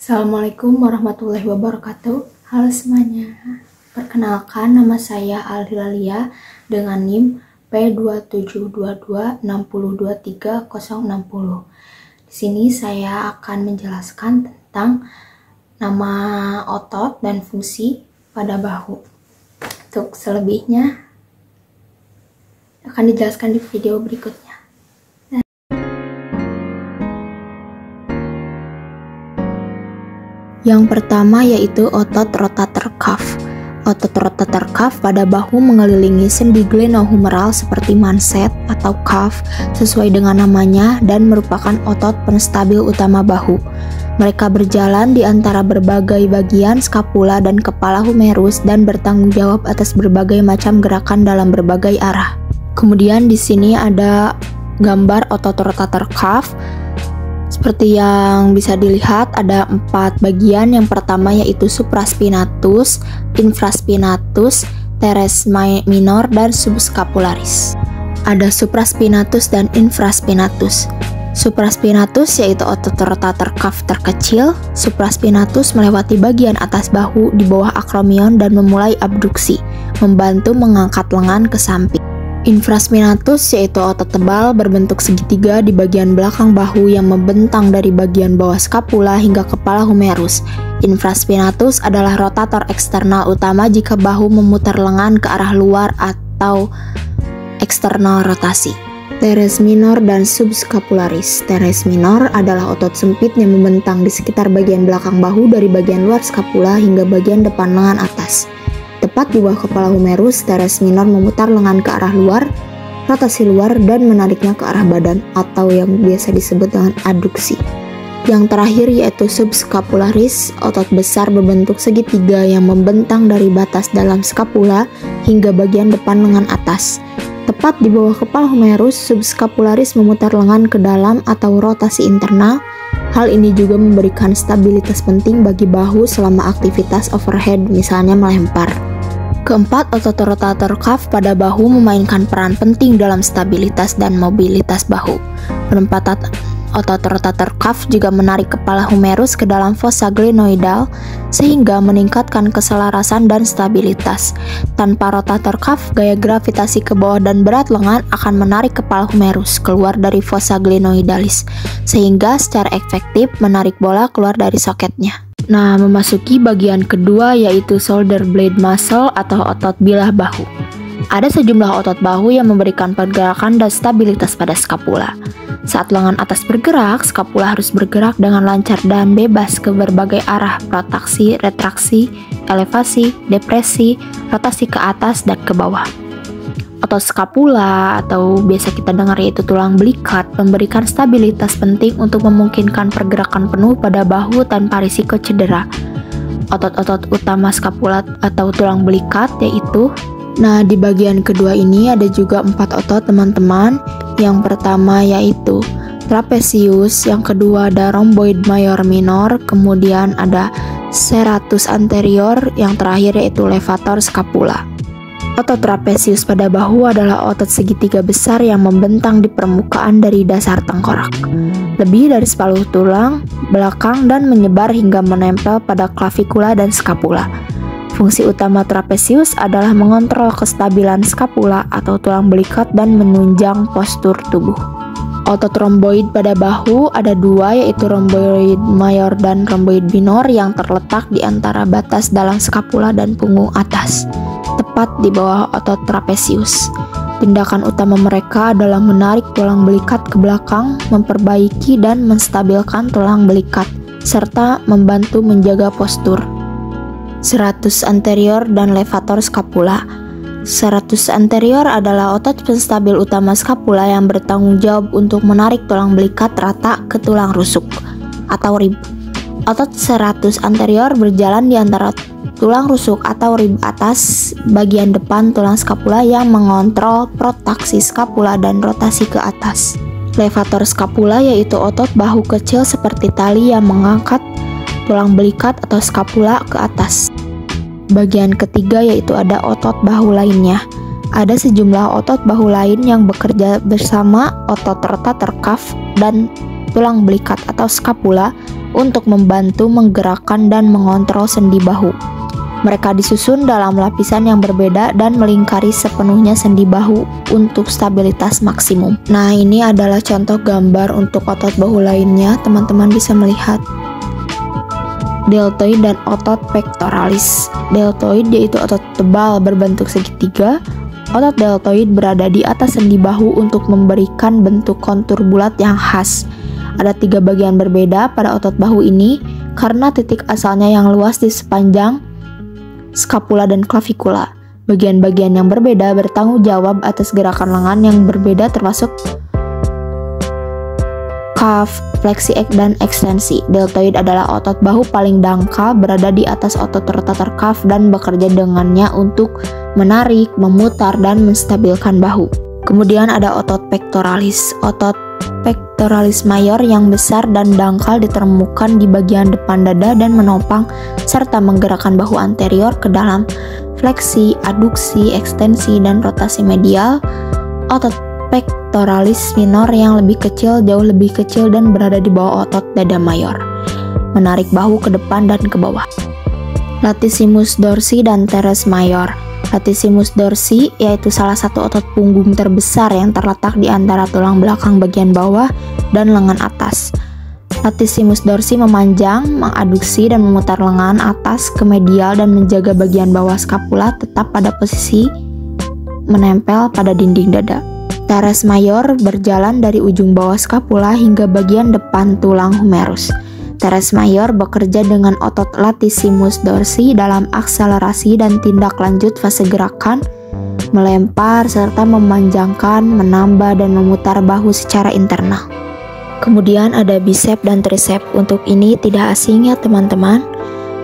Assalamualaikum warahmatullahi wabarakatuh. Halo semuanya. Perkenalkan, nama saya Alhilalia dengan NIM P272260230060. Di sini saya akan menjelaskan tentang nama otot dan fungsi pada bahu. Untuk selebihnya akan dijelaskan di video berikutnya. Yang pertama yaitu otot rotator cuff. Otot rotator cuff pada bahu mengelilingi sendi glenohumeral seperti manset atau cuff sesuai dengan namanya dan merupakan otot penstabil utama bahu. Mereka berjalan di antara berbagai bagian skapula dan kepala humerus dan bertanggung jawab atas berbagai macam gerakan dalam berbagai arah. Kemudian di sini ada gambar otot rotator cuff. Seperti yang bisa dilihat ada 4 bagian. Yang pertama yaitu supraspinatus, infraspinatus, teres minor, dan subscapularis. Ada supraspinatus dan infraspinatus. Supraspinatus yaitu otot rotator cuff terkecil. Supraspinatus melewati bagian atas bahu di bawah akromion dan memulai abduksi, membantu mengangkat lengan ke samping. Infraspinatus yaitu otot tebal berbentuk segitiga di bagian belakang bahu yang membentang dari bagian bawah skapula hingga kepala humerus. Infraspinatus adalah rotator eksternal utama jika bahu memutar lengan ke arah luar atau eksternal rotasi. Teres minor dan subscapularis. Teres minor adalah otot sempit yang membentang di sekitar bagian belakang bahu dari bagian luar skapula hingga bagian depan lengan atas. Tepat di bawah kepala humerus, teres minor memutar lengan ke arah luar, rotasi luar, dan menariknya ke arah badan atau yang biasa disebut dengan aduksi. Yang terakhir yaitu subscapularis, otot besar berbentuk segitiga yang membentang dari batas dalam skapula hingga bagian depan lengan atas. Tepat di bawah kepala humerus, subscapularis memutar lengan ke dalam atau rotasi internal. Hal ini juga memberikan stabilitas penting bagi bahu selama aktivitas overhead, misalnya melempar. Keempat, otot rotator cuff pada bahu memainkan peran penting dalam stabilitas dan mobilitas bahu. Penempatan otot rotator cuff juga menarik kepala humerus ke dalam fossa glenoidal sehingga meningkatkan keselarasan dan stabilitas. Tanpa rotator cuff, gaya gravitasi ke bawah dan berat lengan akan menarik kepala humerus keluar dari fossa glenoidalis sehingga secara efektif menarik bola keluar dari soketnya. Nah, memasuki bagian kedua yaitu shoulder blade muscle atau otot bilah bahu. Ada sejumlah otot bahu yang memberikan pergerakan dan stabilitas pada skapula. Saat lengan atas bergerak, skapula harus bergerak dengan lancar dan bebas ke berbagai arah: protraksi, retraksi, elevasi, depresi, rotasi ke atas dan ke bawah. Otot skapula atau biasa kita dengar yaitu tulang belikat memberikan stabilitas penting untuk memungkinkan pergerakan penuh pada bahu tanpa risiko cedera. Otot-otot utama skapula atau tulang belikat yaitu, nah di bagian kedua ini ada juga 4 otot teman-teman. Yang pertama yaitu trapezius, yang kedua ada rhomboid major minor, kemudian ada serratus anterior, yang terakhir yaitu levator scapula. Otot trapezius pada bahu adalah otot segitiga besar yang membentang di permukaan dari dasar tengkorak, lebih dari separuh tulang belakang dan menyebar hingga menempel pada klavikula dan skapula. Fungsi utama trapezius adalah mengontrol kestabilan skapula atau tulang belikat dan menunjang postur tubuh. Otot rhomboid pada bahu ada 2 yaitu rhomboid major dan rhomboid minor yang terletak di antara batas dalam skapula dan punggung atas, tepat di bawah otot trapezius. Tindakan utama mereka adalah menarik tulang belikat ke belakang, memperbaiki dan menstabilkan tulang belikat, serta membantu menjaga postur. Serratus anterior dan levator scapula. Serratus anterior adalah otot penstabil utama skapula yang bertanggung jawab untuk menarik tulang belikat rata ke tulang rusuk atau rib. Otot serratus anterior berjalan di antara tulang rusuk atau rib atas bagian depan tulang skapula yang mengontrol protraksi skapula dan rotasi ke atas. Levator scapula yaitu otot bahu kecil seperti tali yang mengangkat tulang belikat atau skapula ke atas. Bagian ketiga yaitu ada otot bahu lainnya. Ada sejumlah otot bahu lain yang bekerja bersama otot rotator cuff dan tulang belikat atau skapula untuk membantu menggerakkan dan mengontrol sendi bahu. Mereka disusun dalam lapisan yang berbeda dan melingkari sepenuhnya sendi bahu untuk stabilitas maksimum. Nah, ini adalah contoh gambar untuk otot bahu lainnya. Teman-teman bisa melihat deltoid dan otot pectoralis. Deltoid yaitu otot tebal berbentuk segitiga. Otot deltoid berada di atas sendi bahu untuk memberikan bentuk kontur bulat yang khas. Ada 3 bagian berbeda pada otot bahu ini karena titik asalnya yang luas di sepanjang skapula dan klavikula. Bagian-bagian yang berbeda bertanggung jawab atas gerakan lengan yang berbeda termasuk calf, fleksi dan ekstensi. Deltoid adalah otot bahu paling dangkal berada di atas otot rotator cuff dan bekerja dengannya untuk menarik, memutar, dan menstabilkan bahu. Kemudian ada otot pectoralis. Otot pectoralis mayor yang besar dan dangkal ditemukan di bagian depan dada dan menopang serta menggerakkan bahu anterior ke dalam fleksi, aduksi, ekstensi, dan rotasi medial. Otot pectoralis minor yang lebih kecil, jauh lebih kecil dan berada di bawah otot dada mayor, menarik bahu ke depan dan ke bawah. Latissimus dorsi dan teres mayor. Latissimus dorsi yaitu salah satu otot punggung terbesar yang terletak di antara tulang belakang bagian bawah dan lengan atas. Latissimus dorsi memanjang, mengaduksi, dan memutar lengan atas ke medial dan menjaga bagian bawah skapula tetap pada posisi menempel pada dinding dada. Teres mayor berjalan dari ujung bawah skapula hingga bagian depan tulang humerus. Teres mayor bekerja dengan otot latissimus dorsi dalam akselerasi dan tindak lanjut fase gerakan, melempar serta memanjangkan, menambah, dan memutar bahu secara internal. Kemudian ada bicep dan tricep. Untuk ini tidak asing ya teman-teman.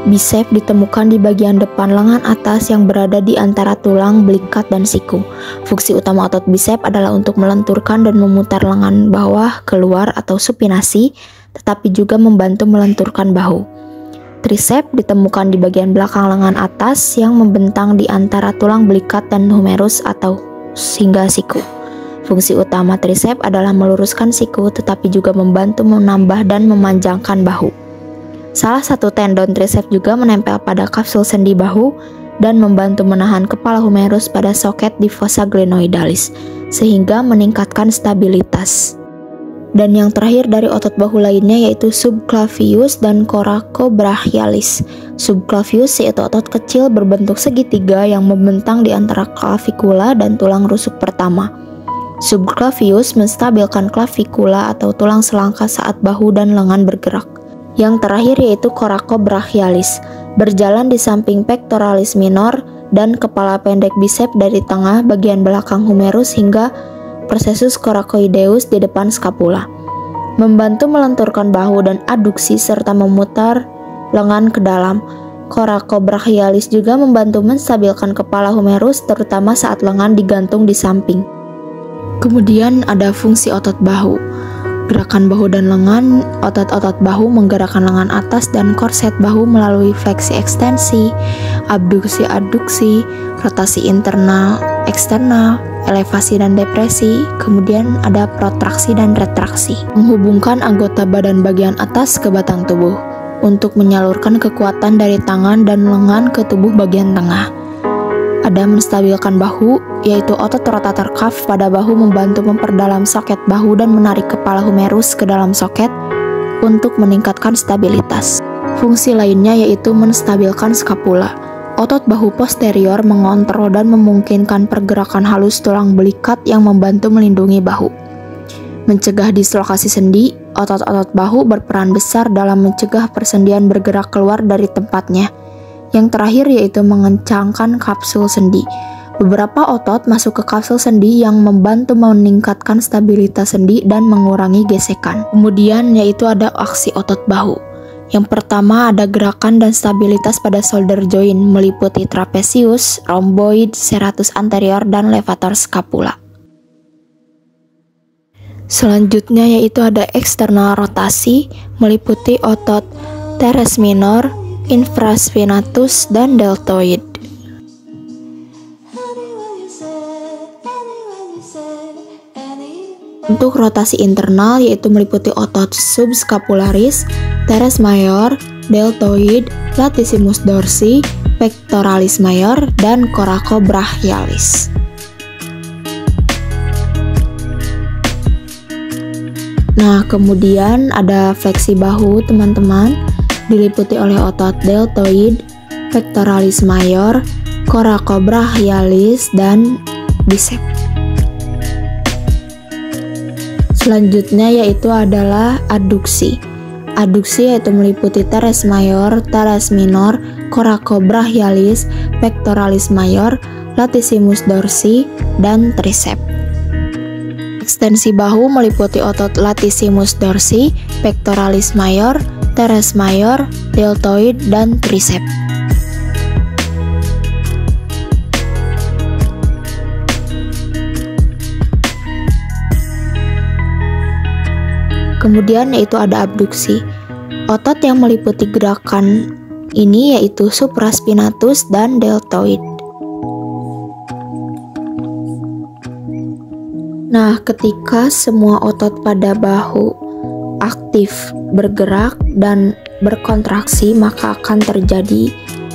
Bicep ditemukan di bagian depan lengan atas yang berada di antara tulang belikat dan siku. Fungsi utama otot bicep adalah untuk melenturkan dan memutar lengan bawah keluar atau supinasi, tetapi juga membantu melenturkan bahu. Tricep ditemukan di bagian belakang lengan atas yang membentang di antara tulang belikat dan humerus atau hingga siku. Fungsi utama tricep adalah meluruskan siku tetapi juga membantu menambah dan memanjangkan bahu. Salah satu tendon tricep juga menempel pada kapsul sendi bahu dan membantu menahan kepala humerus pada soket di fossa glenoidalis sehingga meningkatkan stabilitas. Dan yang terakhir dari otot bahu lainnya yaitu subclavius dan coracobrachialis. Subclavius yaitu otot kecil berbentuk segitiga yang membentang di antara klavikula dan tulang rusuk pertama. Subclavius menstabilkan klavikula atau tulang selangkah saat bahu dan lengan bergerak. Yang terakhir yaitu coracobrachialis, berjalan di samping pectoralis minor dan kepala pendek bicep dari tengah bagian belakang humerus hingga processus coracoideus di depan skapula, membantu melenturkan bahu dan aduksi serta memutar lengan ke dalam. Coracobrachialis juga membantu menstabilkan kepala humerus terutama saat lengan digantung di samping. Kemudian ada fungsi otot bahu. Gerakan bahu dan lengan. Otot-otot bahu menggerakkan lengan atas dan korset bahu melalui fleksi ekstensi, abduksi aduksi, rotasi internal, eksternal, elevasi dan depresi, kemudian ada protraksi dan retraksi. Menghubungkan anggota badan bagian atas ke batang tubuh untuk menyalurkan kekuatan dari tangan dan lengan ke tubuh bagian tengah. Ada menstabilkan bahu, yaitu otot rotator cuff pada bahu membantu memperdalam soket bahu dan menarik kepala humerus ke dalam soket untuk meningkatkan stabilitas. Fungsi lainnya yaitu menstabilkan skapula. Otot bahu posterior mengontrol dan memungkinkan pergerakan halus tulang belikat yang membantu melindungi bahu. Mencegah dislokasi sendi, otot-otot bahu berperan besar dalam mencegah persendian bergerak keluar dari tempatnya. Yang terakhir yaitu mengencangkan kapsul sendi. Beberapa otot masuk ke kapsul sendi yang membantu meningkatkan stabilitas sendi dan mengurangi gesekan. Kemudian yaitu ada aksi otot bahu. Yang pertama ada gerakan dan stabilitas pada shoulder joint meliputi trapezius, rhomboid, serratus anterior, dan levator scapula. Selanjutnya yaitu ada eksternal rotasi meliputi otot teres minor, infraspinatus, dan deltoid. Untuk rotasi internal yaitu meliputi otot subscapularis, teres major, deltoid, latissimus dorsi, pectoralis major, dan coracobrachialis. Nah, kemudian ada fleksi bahu, teman-teman, diliputi oleh otot deltoid, pectoralis major, coracobrachialis, dan bicep. Selanjutnya yaitu adalah adduksi. Adduksi yaitu meliputi teres major, teres minor, coracobrachialis, pectoralis major, latissimus dorsi, dan tricep. Ekstensi bahu meliputi otot latissimus dorsi, pectoralis major, teres major, deltoid, dan tricep. Kemudian yaitu ada abduksi. Otot yang meliputi gerakan ini yaitu supraspinatus dan deltoid. Nah, ketika semua otot pada bahu aktif bergerak dan berkontraksi, maka akan terjadi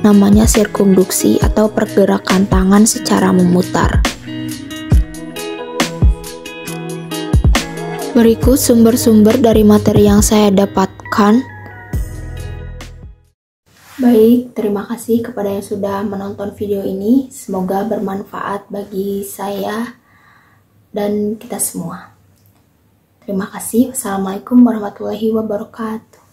namanya sirkumduksi atau pergerakan tangan secara memutar. Berikut sumber-sumber dari materi yang saya dapatkan. Baik, terima kasih kepada yang sudah menonton video ini. Semoga bermanfaat bagi saya dan kita semua. Terima kasih. Wassalamualaikum warahmatullahi wabarakatuh.